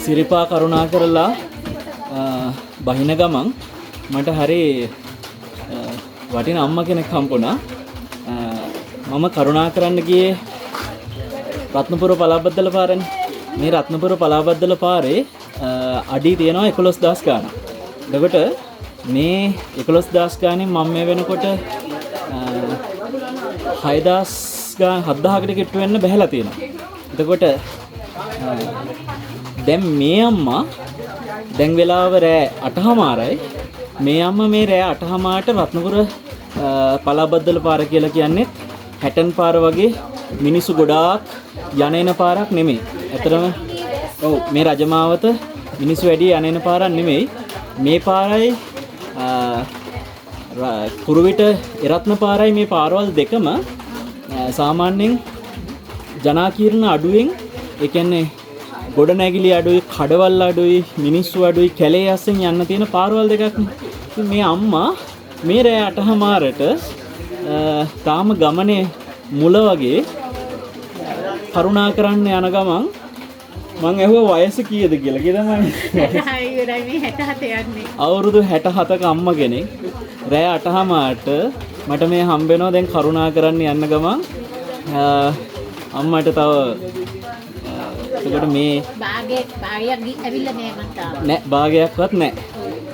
සිරිපා කරුණා කරලා බහින ගමන් මට හරි වටින අම්මා කෙනෙක් හම්බුණා. මම කරුණා කරන්න ගියේ රත්නපුර පලාබද්දල පාරනේ. මේ රත්නපුර පලාබද්දල පාරේ අඩි තියෙනවා 11000 ගාණක්. එතකොට මේ 11000 ගාණෙන් මම මේ වෙනකොට 7000කට කිට්ටු වෙන්න බහැලා තියෙනවා. එතකොට දැන් මේ අම්මා දැන් වෙලාව රෑ 8:00මාරයි. මේ අම්මා මේ රෑ 8:00මාට රත්නපුර පලාබද්දල පාර කියලා කියන්නේ හැටන් පාර වගේ මිනිස්සු ගොඩාක් යන එන පාරක් නෙමෙයි. ඇත්තටම ඔව් මේ රජමාවත මිනිස්සු වැඩි යන එන පාරක් නෙමෙයි. මේ පාරයි කුරුවිට එරත්න පාරයි මේ පාරවල් දෙකම සාමාන්‍යයෙන් ජනාකීර්ණ අඩුවෙන් ඒ කියන්නේ ගොඩනැගිලි අඩුයි, කඩවල් අඩුයි, මිනිස්සු අඩුයි, කැලේ අස්සෙන් යන්න තියෙන පාරවල් දෙකක්නේ. ඉතින් මේ අම්මා මේ රෑ 8:00මාරට තාම ගමනේ මුල වගේ කරුණා කරන්න යන ගමන් මං ඇහුවා වයස කීයද කියලා. කී තමයි? 66 ඉවරයි මේ 67 යන්නේ. අවුරුදු 67ක අම්මා කෙනෙක් රෑ 8:00මාට මට මේ හම්බ වෙනවා දැන් කරුණා කරන්න යන්න ගමන් අම්මට තව එතකොට මේ භාගයක් ඇවිල්ලා නෑ මං තාම. නෑ භාගයක්වත් නෑ.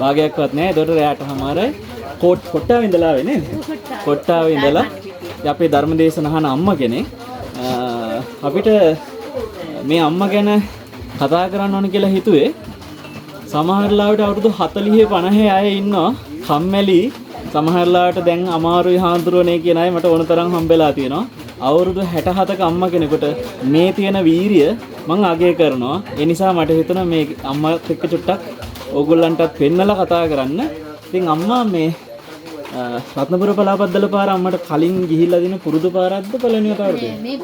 භාගයක්වත් නෑ. එතකොට රෑ 8:00මාරයි කොට්ටාවේ ඉඳලා ආවේ නේද? කොට්ටාවේ ඉඳලා අපේ ධර්මදේශන අහන අම්මා කෙනෙක් අපිට මේ අම්මා ගැන කතා කරන්න ඕන කියලා හිතුවේ. සමහරලාවට අවුරුදු 40 50 අය ඉන්නවා කම්මැලි. සමහරලාවට දැන් අමාරුයි හාමුදුරුවනේ කියන අය මට ඕන තරම් හම්බෙලා තියෙනවා. අවුරුදු 67ක අම්මා කෙනෙකුට මේ තියෙන වීරිය මම අගය කරනවා. ඒ නිසා මට හිතුණා මේ අම්මාත් එක්ක චුට්ටක් ඕගොල්ලන්ටත් පෙන්නලා කතා කරන්න. ඉතින් අම්මා මේ රත්නපුර පලාබද්දල පාර අම්මට කලින් ගිහිල්ලා දින පුරුදු පාරක්ද පළවෙනි වතාවට? මේ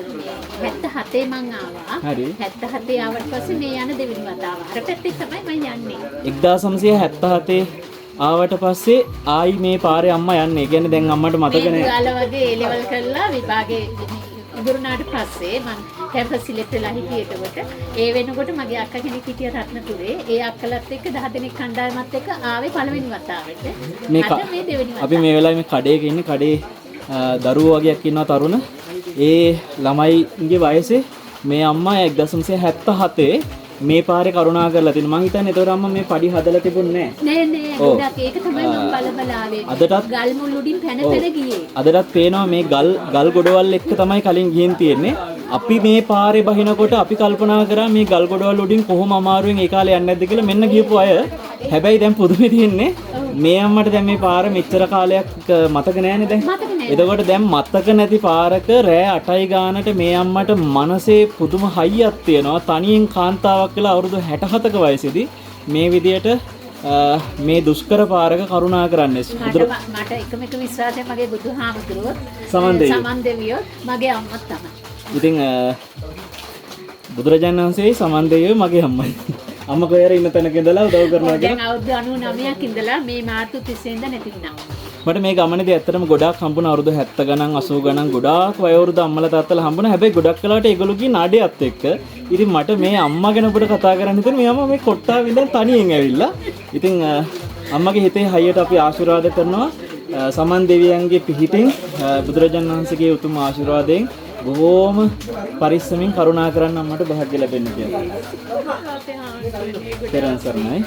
77 මං ආවා. හරි. 77 ආවට පස්සේ මේ යන දෙවෙනි වතාව. අර පැත්තේ තමයි මම යන්නේ. 1977 ආවට පස්සේ ආයි මේ පාරේ අම්මා යන්නේ. ඒ කියන්නේ දැන් අම්මට මතක නැහැ. මේ ගාල වගේ A level කරලා විභාගේ ඉවරුණාට පස්සේ මම කැම්පස් සිලෙක්ට් වෙලා හිටියේ. එතකොට ඒ වෙනකොට මගේ අක්කා කෙනෙක් හිටිය රත්නපුරේ. ඒ අක්කලත් එක්ක 10 දෙනෙක් කණ්ඩායමත් එක්ක ආවේ පළවෙනි වතාවට. අද මේ දෙවෙනි වතාව. අපි මේ වෙලාවේ මේ කඩේක ඉන්නේ. කඩේ දරුවෝ වගේක් ඉන්නවා තරුණ. ඒ ළමයිගේ වයසේ මේ අම්මා 1977 මේ පාරේ කරුණා කරලා තිනවා. මං හිතන්නේ ඒතර අම්මා මේ පඩි හදලා තිබුණේ නෑ. නෑ ගොඩක් ඒක තමයි මම බලබලාවේ. අදටත් ගල් මුල් උඩින් පැන ගියේ. අදටත් පේනවා මේ ගල් ගොඩවල් එක්ක තමයි කලින් ගිහින් තියෙන්නේ. අපි මේ පාරේ බහිනකොට අපි කල්පනා කරා මේ ගල් ගොඩවල් උඩින් කොහොම අමාරුවෙන් ඒ කාලේ යන්නේ නැද්ද කියලා. මෙන්න ගියපු අය. හැබැයි දැන් පුදුමේ තියෙන්නේ මේ අම්මට දැන් මේ පාර මෙච්චර කාලයක් මතක නෑනේ දැන්. එතකොට දැන් මතක නැති පාරක රෑ 8යි ගානට මේ අම්මට මනසේ පුදුම හයියක් තියෙනවා. තනියෙන් කාන්තාවක් කියලා අවුරුදු 67ක වයසේදී මේ විදියට මේ දුෂ්කර පාරක කරුණා කරන්නේ. මට එකම එක විශ්වාසය මගේ බුදුහාමුදුරුවෝ සමන් දෙවියෝ මගේ අම්මත් තමයි. ඉතින් බුදුරජාණන් වහන්සේ සමන් දෙවියෝ මගේ අම්මයි. අම්ම කොහේර ඉන්න තැනක ඉඳලා උදව් කරනවා කියලා. දැන් අවුරුදු 99ක් ඉඳලා මේ මාර්තු 30 ඉඳන් නැති වුණා. මට මේ ගමනේදී ඇත්තටම ගොඩාක් හම්බුණා. අවුරුදු 70 ගණන් 80 ගණන් ගොඩාක් වයෝවෘද්ධ අම්මලා තාත්තලා හම්බුණා. හැබැයි ගොඩක් වෙලාවට ඒගොල්ලෝ කියන නාඩයත් එක්ක. ඉතින් මට මේ අම්මා ගැන ඔබට කතා කරන්න හිතුනේ. මේ අම්මා මේ කොට්ටාවේ ඉඳන් තනියෙන් ඇවිල්ලා. ඉතින් අම්මගේ හිතේ හයියට අපි ආශිර්වාද කරනවා. සමන් දෙවියන්ගේ පිහිටින් බුදුරජාණන් වහන්සේගේ උතුම් ආශිර්වාදයෙන් බොහෝම පරිස්සමින් කරුණා කරන්න අම්මට භාග්‍ය ලැබෙන්න කියලා. පෙරන් සරණයි.